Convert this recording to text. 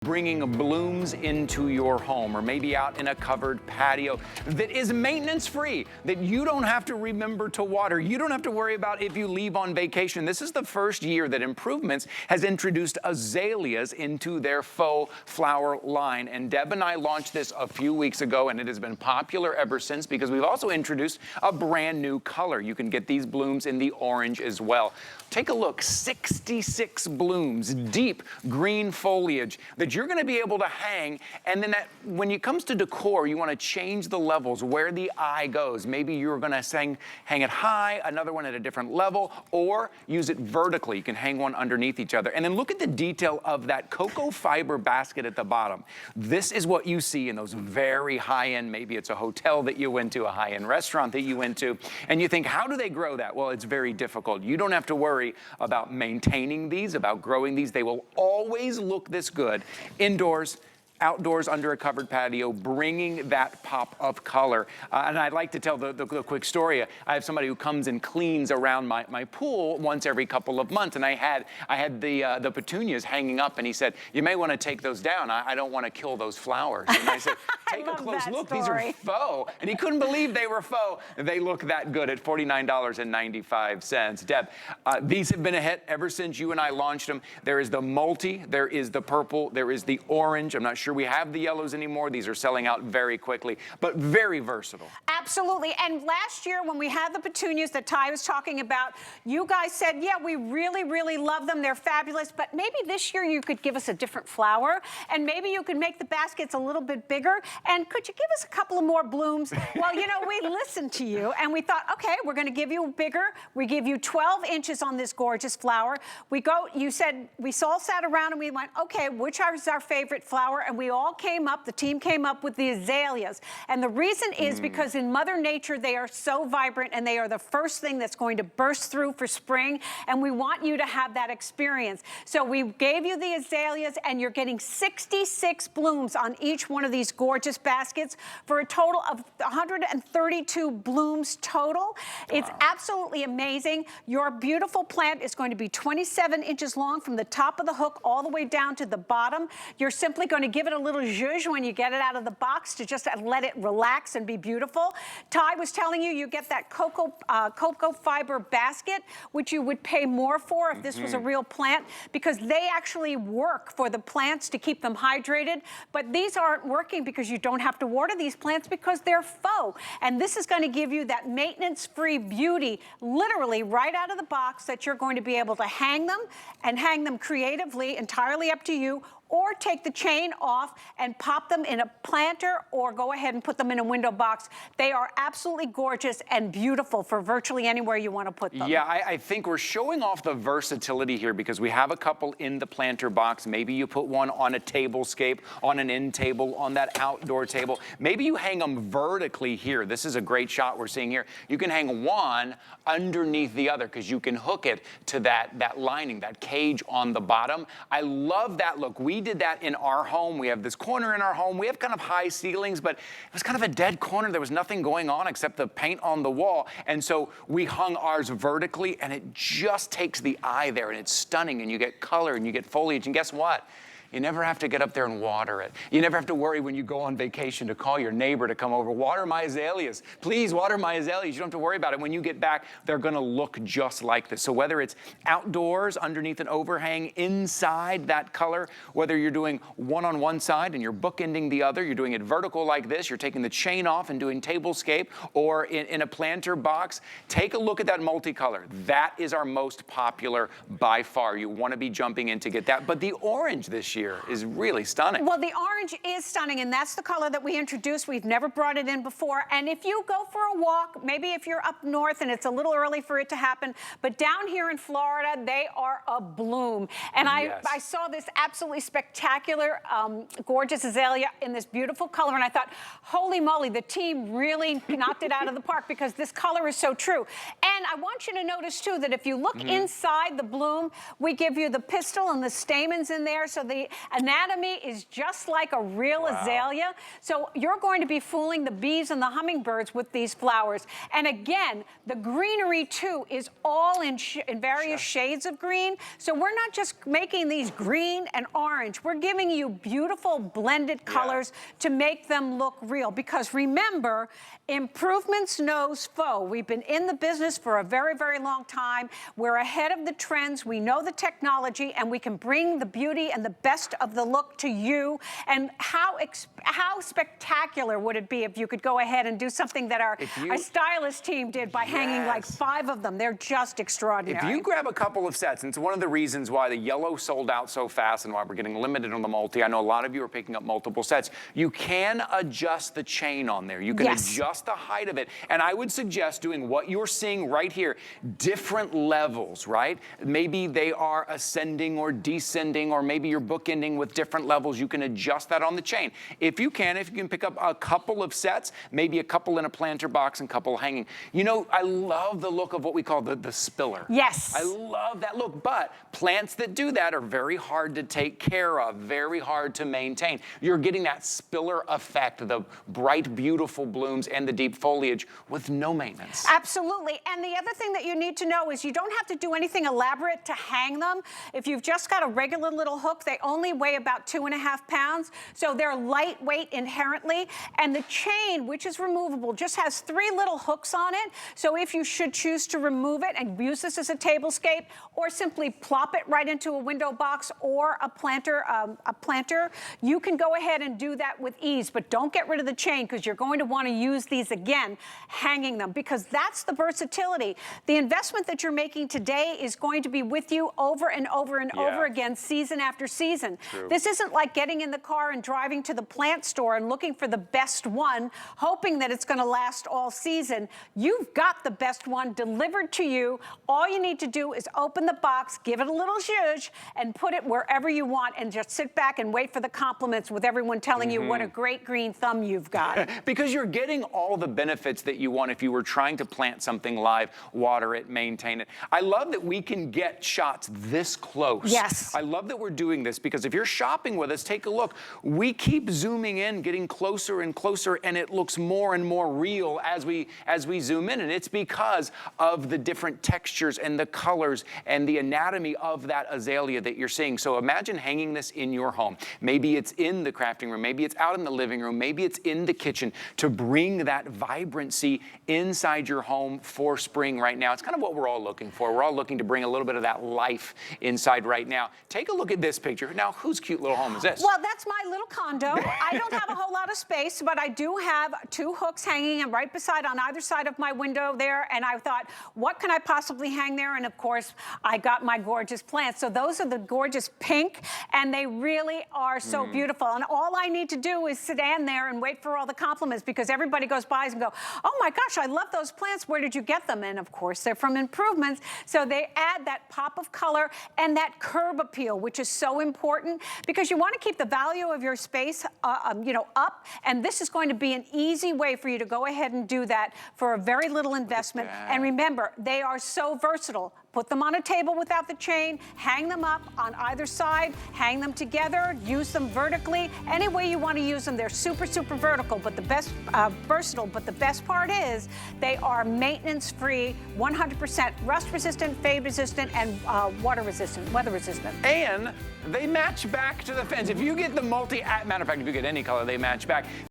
Bringing blooms into your home or maybe out in a covered patio that is maintenance free, that you don't have to remember to water. You don't have to worry about if you leave on vacation. This is the first year that Improvements has introduced azaleas into their faux flower line. And Deb and I launched this a few weeks ago, and it has been popular ever since because we've also introduced a brand new color. You can get these blooms in the orange as well. Take a look, 66 blooms, deep green foliage that you're gonna be able to hang. And then when it comes to decor, you wanna change the levels where the eye goes. Maybe you're gonna hang it high, another one at a different level, or use it vertically. You can hang one underneath each other. And then look at the detail of that cocoa fiber basket at the bottom. This is what you see in those very high-end, maybe it's a hotel that you went to, a high-end restaurant that you went to, and you think, how do they grow that? Well, it's very difficult. You don't have to worry about maintaining these, about growing these. They will always look this good indoors, outdoors under a covered patio, bringing that pop of color. And I'd like to tell the quick story. I have somebody who comes and cleans around my pool once every couple of months, and I had the petunias hanging up, and he said, you may want to take those down. I don't want to kill those flowers. And I said, take a close look. Story. These are faux. And he couldn't believe they were faux. They look that good at $49.95. Deb, these have been a hit ever since you and I launched them. There is the multi, there is the purple, there is the orange. I'm not sure we have the yellows anymore. These are selling out very quickly, but very versatile. Absolutely. And last year when we had the petunias that Ty was talking about, you guys said, yeah, we really, really love them. They're fabulous, but maybe this year you could give us a different flower, and maybe you could make the baskets a little bit bigger, and could you give us a couple of more blooms? Well, you know, we listened to you, and we thought, okay, we're gonna give you bigger. We give you 12 inches on this gorgeous flower. You said, we all sat around and we went, okay, which is our favorite flower? And we all the team came up with the azaleas. And the reason is because in Mother Nature, they are so vibrant and they are the first thing that's going to burst through for spring. And we want you to have that experience. So we gave you the azaleas, and you're getting 66 blooms on each one of these gorgeous baskets for a total of 132 blooms total. It's absolutely amazing. Your beautiful plant is going to be 27 inches long from the top of the hook all the way down to the bottom. You're simply going to give it a little zhuzh when you get it out of the box to just let it relax and be beautiful. Ty was telling you, you get that cocoa fiber basket, which you would pay more for if this was a real plant, because they actually work for the plants to keep them hydrated. But these aren't working because you don't have to water these plants because they're faux. And this is going to give you that maintenance-free beauty, literally right out of the box, that you're going to be able to hang them and hang them creatively, entirely up to you, or take the chain off and pop them in a planter, or go ahead and put them in a window box. They are absolutely gorgeous and beautiful for virtually anywhere you want to put them. Yeah, I think we're showing off the versatility here because we have a couple in the planter box. Maybe you put one on a tablescape, on an end table, on that outdoor table. Maybe you hang them vertically here. This is a great shot we're seeing here. You can hang one underneath the other because you can hook it to that lining, that cage on the bottom. I love that look. We did that in our home. We have this corner in our home. We have kind of high ceilings, but it was kind of a dead corner. There was nothing going on except the paint on the wall. And so we hung ours vertically, and it just takes the eye there, and it's stunning, and you get color, and you get foliage, and guess what? You never have to get up there and water it. You never have to worry when you go on vacation to call your neighbor to come over. Water my azaleas. Please water my azaleas. You don't have to worry about it. When you get back, they're gonna look just like this. So whether it's outdoors, underneath an overhang, inside that color, whether you're doing one on one side and you're bookending the other, you're doing it vertical like this, you're taking the chain off and doing tablescape, or in a planter box, take a look at that multicolor. That is our most popular by far. You wanna be jumping in to get that. But the orange this year is really stunning. Well, the orange is stunning, and that's the color that we introduced. We've never brought it in before. And if you go for a walk, maybe if you're up north and it's a little early for it to happen, but down here in Florida, they are a bloom. And yes. I saw this absolutely spectacular, gorgeous azalea in this beautiful color, and I thought, holy moly, the team really knocked it out of the park because this color is so true. And I want you to notice, too, that if you look inside the bloom, we give you the pistil and the stamens in there, so the anatomy is just like a real azalea. So you're going to be fooling the bees and the hummingbirds with these flowers. And again, the greenery too is all in various shades of green. So we're not just making these green and orange. We're giving you beautiful blended colors to make them look real. Because remember, improvements knows Faux. We've been in the business for a very, very long time. We're ahead of the trends. We know the technology, and we can bring the beauty and the best of the look to you. And how spectacular would it be if you could go ahead and do something that our stylist team did by hanging like 5 of them. They're just extraordinary. If you grab a couple of sets, and it's one of the reasons why the yellow sold out so fast and why we're getting limited on the multi. I know a lot of you are picking up multiple sets. You can adjust the chain on there. You can adjust the height of it. And I would suggest doing what you're seeing right here, different levels, right? Maybe they are ascending or descending, or maybe you're bookending with different levels. You can adjust that on the chain. If you can pick up a couple of sets, maybe a couple in a planter box and a couple hanging. You know, I love the look of what we call the spiller. Yes. I love that look, but plants that do that are very hard to take care of, very hard to maintain. You're getting that spiller effect, the bright, beautiful blooms and the deep foliage with no maintenance. Absolutely. And the other thing that you need to know is you don't have to do anything elaborate to hang them. If you've just got a regular little hook, they only weigh about 2.5 pounds. So they're lightweight inherently. And the chain, which is removable, just has 3 little hooks on it. So if you should choose to remove it and use this as a tablescape, or simply plop it right into a window box or a planter, you can go ahead and do that with ease. But don't get rid of the chain, because you're going to want to use these again, hanging them, because that's the versatility. The investment that you're making today is going to be with you over and over and over again, season after season. This isn't like getting in the car and driving to the plant store and looking for the best one, hoping that it's going to last all season. You've got the best one delivered to you. All you need to do is open the box, give it a little zhuzh, and put it wherever you want, and just sit back and wait for the compliments with everyone telling you what a great green thumb you've got. Because you're getting all the benefits that you want if you were trying to plant something live, water it, maintain it. I love that we can get shots this close. Yes. I love that we're doing this, because if you're shopping with us, take a look. We keep zooming in, getting closer and closer, and it looks more and more real as we zoom in. And it's because of the different textures and the colors and the anatomy of that azalea that you're seeing. So imagine hanging this in your home. Maybe it's in the crafting room, maybe it's out in the living room, maybe it's in the kitchen, to bring that vibrancy inside your home for spring right now. It's kind of what we're all looking for. We're all looking to bring a little bit of that life inside right now. Take a look at this picture. Now, whose cute little home is this? Well, that's my little condo. I don't have a whole lot of space, but I do have 2 hooks hanging and right beside on either side of my window there. And I thought, what can I possibly hang there? And of course, I got my gorgeous plants. So those are the gorgeous pink, and they really are so beautiful. And all I need to do is stand there and wait for all the compliments, because everybody goes by and go, oh my gosh, I love those plants. Where did you get them? And of course, they're from Improvements. So they add that pop of color and that curb appeal, which is so important, because you want to keep the value of your space, up. And this is going to be an easy way for you to go ahead and do that for a very little investment. And remember, they are so versatile. Put them on a table without the chain, hang them up on either side, hang them together, use them vertically. Any way you want to use them, they're super, super vertical, but the best, versatile. But the best part is they are maintenance-free, 100% rust-resistant, fade-resistant, and water-resistant, weather-resistant. And they match back to the fence. If you get the matter of fact, if you get any color, they match back.